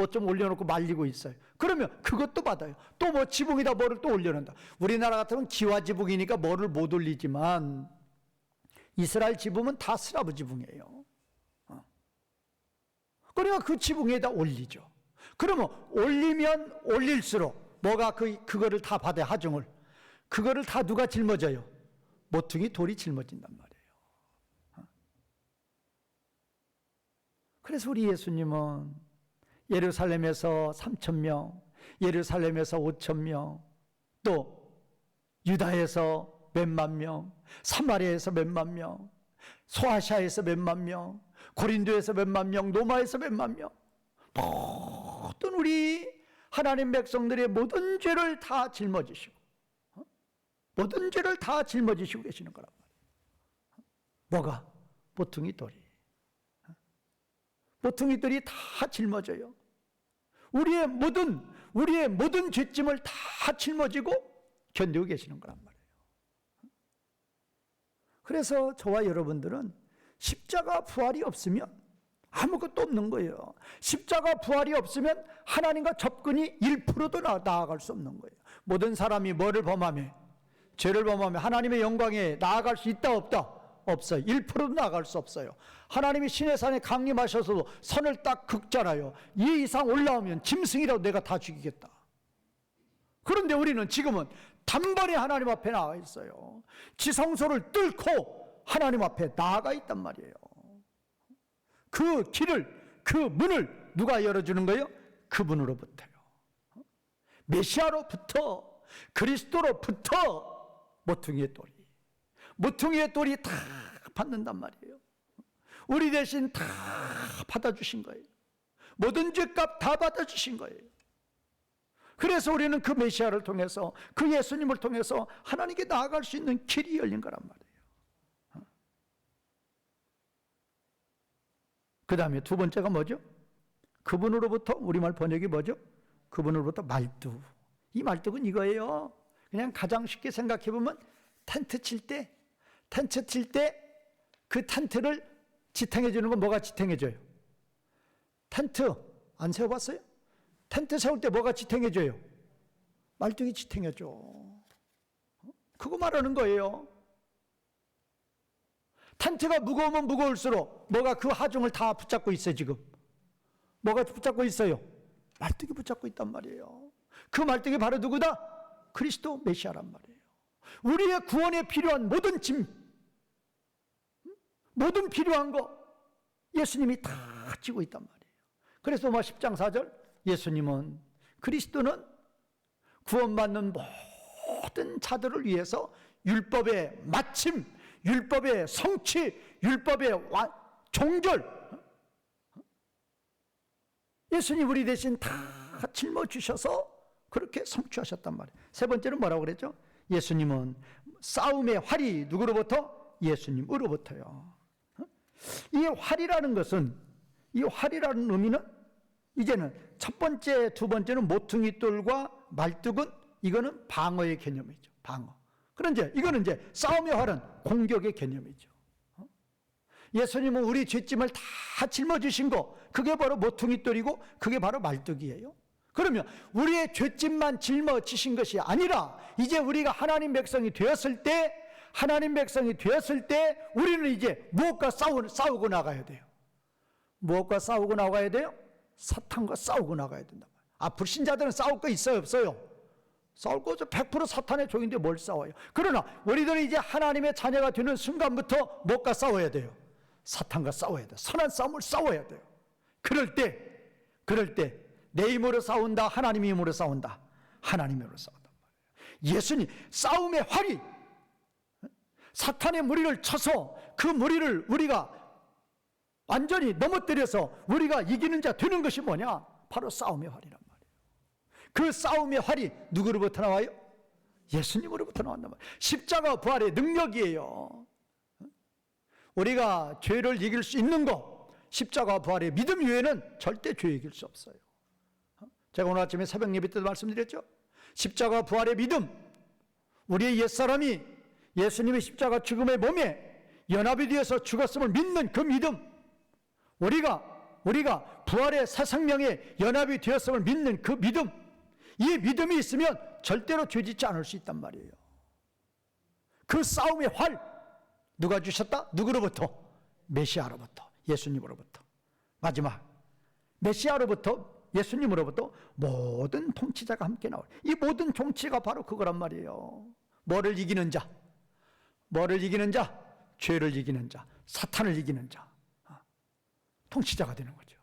Speaker 1: 좀 올려놓고 말리고 있어요. 그러면 그것도 받아요. 또 지붕에다 뭐를 또 올려놓는다. 우리나라 같으면 기와 지붕이니까 뭐를 못 올리지만 이스라엘 지붕은 다 스라브 지붕이에요. 그러니까 그 지붕에다 올리죠. 그러면 올리면 올릴수록 뭐가 그거를 다 받아요, 하중을. 그거를 다 누가 짊어져요? 모퉁이 돌이 짊어진단 말이에요. 그래서 우리 예수님은 예루살렘에서 3,000명, 예루살렘에서 5,000명, 또 유다에서 몇만 명, 사마리아에서 몇만 명, 소아시아에서 몇만 명, 고린도에서 몇만 명, 로마에서 몇만 명, 모든 우리 하나님 백성들의 모든 죄를 다 짊어지시고, 모든 죄를 다 짊어지시고 계시는 거란 말이에요. 뭐가? 모퉁이 돌이. 모퉁이 돌이 다 짊어져요. 우리의 모든 우리의 모든 죄짐을 다 짊어지고 견디고 계시는 거란 말이에요. 그래서 저와 여러분들은 십자가 부활이 없으면 아무것도 없는 거예요. 십자가 부활이 없으면 하나님과 접근이 1%도 나아갈 수 없는 거예요. 모든 사람이 뭐를 범하며? 죄를 범하며 하나님의 영광에 나아갈 수 있다 없다? 없어요. 1%도 나아갈 수 없어요. 하나님이 시내산에 강림하셔서도 선을 딱 긋잖아요. 이 이상 올라오면 짐승이라도 내가 다 죽이겠다. 그런데 우리는 지금은 단번에 하나님 앞에 나가 있어요. 지성소를 뚫고 하나님 앞에 나아가 있단 말이에요. 그 길을, 그 문을 누가 열어주는 거예요? 그분으로부터요. 메시아로부터, 그리스도로부터 모퉁이의 돌이, 모퉁이의 돌이 다 받는단 말이에요. 우리 대신 다 받아주신 거예요. 모든 죄값 다 받아주신 거예요. 그래서 우리는 그 메시아를 통해서, 그 예수님을 통해서 하나님께 나아갈 수 있는 길이 열린 거란 말이에요. 그 다음에 두 번째가 뭐죠? 그분으로부터, 우리말 번역이 뭐죠? 그분으로부터 말뚝. 이 말뚝은 이거예요. 그냥 가장 쉽게 생각해 보면 텐트 칠 때 그 텐트를 지탱해 주는 건 뭐가 지탱해 줘요? 텐트 안 세워봤어요? 텐트 세울 때 뭐가 지탱해 줘요? 말뚝이 지탱해 줘. 그거 말하는 거예요. 텐트가 무거우면 무거울수록 뭐가 그 하중을 다 붙잡고 있어요. 지금 뭐가 붙잡고 있어요? 말뚝이 붙잡고 있단 말이에요. 그 말뚝이 바로 누구다? 그리스도 메시아란 말이에요. 우리의 구원에 필요한 모든 짐, 모든 필요한 거 예수님이 다 지고 있단 말이에요. 그래서 로마 10장 4절, 예수님은, 그리스도는 구원받는 모든 자들을 위해서 율법의 마침, 율법의 성취, 율법의 종결, 예수님 우리 대신 다 짊어지셔서 그렇게 성취하셨단 말이에요. 세 번째는 뭐라고 그랬죠? 예수님은 싸움의 활이 누구로부터? 예수님으로부터요. 이 활이라는 것은, 이 활이라는 의미는 이제는 첫 번째, 두 번째는 모퉁이 돌과 말뚝은 이거는 방어의 개념이죠. 방어. 그런데 이거는 이제 싸움의 활은 공격의 개념이죠. 예수님은 우리 죄짐을 다 짊어지신 거, 그게 바로 모퉁이 돌이고 그게 바로 말뚝이에요. 그러면 우리의 죄짐만 짊어지신 것이 아니라 이제 우리가 하나님 백성이 되었을 때, 하나님 백성이 되었을 때 우리는 이제 무엇과 싸우고 나가야 돼요? 무엇과 싸우고 나가야 돼요? 사탄과 싸우고 나가야 된다. 불신자들은 싸울 거 있어요, 없어요? 싸울 거죠. 100% 사탄의 종인데 뭘 싸워요? 그러나 우리들은 이제 하나님의 자녀가 되는 순간부터 무엇과 싸워야 돼요? 사탄과 싸워야 돼요. 선한 싸움을 싸워야 돼요. 그럴 때 내 힘으로 싸운다, 하나님의 힘으로 싸운다, 하나님의 힘으로 싸운단 말이에요. 예수님 싸움의 활이, 사탄의 무리를 쳐서 그 무리를 우리가 완전히 넘어뜨려서 우리가 이기는 자 되는 것이 뭐냐? 바로 싸움의 활이란 말이에요. 그 싸움의 활이 누구로부터 나와요? 예수님으로부터 나온단 말이에요. 십자가 부활의 능력이에요. 우리가 죄를 이길 수 있는 것, 십자가 부활의 믿음 외에는 절대 죄 이길 수 없어요. 제가 오늘 아침에 새벽 예배 때도 말씀드렸죠. 십자가 부활의 믿음, 우리의 옛사람이 예수님의 십자가 죽음의 몸에 연합이 되어서 죽었음을 믿는 그 믿음, 우리가 부활의 새 생명에 연합이 되었음을 믿는 그 믿음, 이 믿음이 있으면 절대로 죄짓지 않을 수 있단 말이에요. 그 싸움의 활 누가 주셨다? 누구로부터? 메시아로부터, 예수님으로부터. 마지막 메시아로부터, 예수님으로부터 모든 통치자가 함께 나와요. 이 모든 통치가 바로 그거란 말이에요. 뭐를 이기는 자? 뭐를 이기는 자? 죄를 이기는 자, 사탄을 이기는 자, 통치자가 되는 거죠.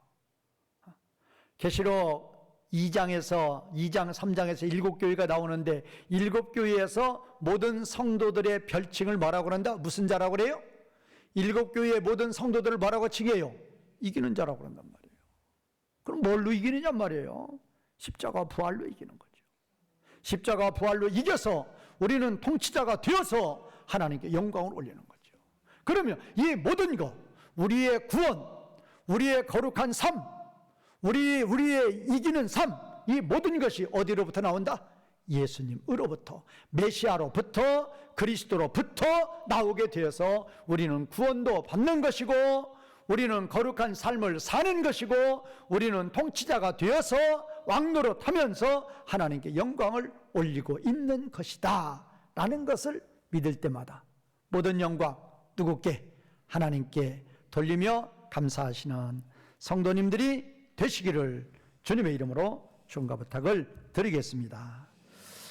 Speaker 1: 계시록 2장, 3장에서 7교회가 나오는데 7교회에서 모든 성도들의 별칭을 뭐라고 한다? 무슨 자라고 그래요? 7교회의 모든 성도들을 뭐라고 칭해요? 이기는 자라고 한단 말이에요. 그럼 뭘로 이기느냐 말이에요? 십자가 부활로 이기는 거죠. 십자가 부활로 이겨서 우리는 통치자가 되어서 하나님께 영광을 올리는 거죠. 그러면 이 모든 것, 우리의 구원, 우리의 거룩한 삶, 우리의 이기는 삶, 이 모든 것이 어디로부터 나온다? 예수님으로부터, 메시아로부터, 그리스도로부터 나오게 되어서 우리는 구원도 받는 것이고, 우리는 거룩한 삶을 사는 것이고, 우리는 통치자가 되어서 왕노릇 하면서 하나님께 영광을 올리고 있는 것이다 라는 것을 믿을 때마다 모든 영광 누구께? 하나님께 돌리며 감사하시는 성도님들이 되시기를 주님의 이름으로 축원과 부탁을 드리겠습니다.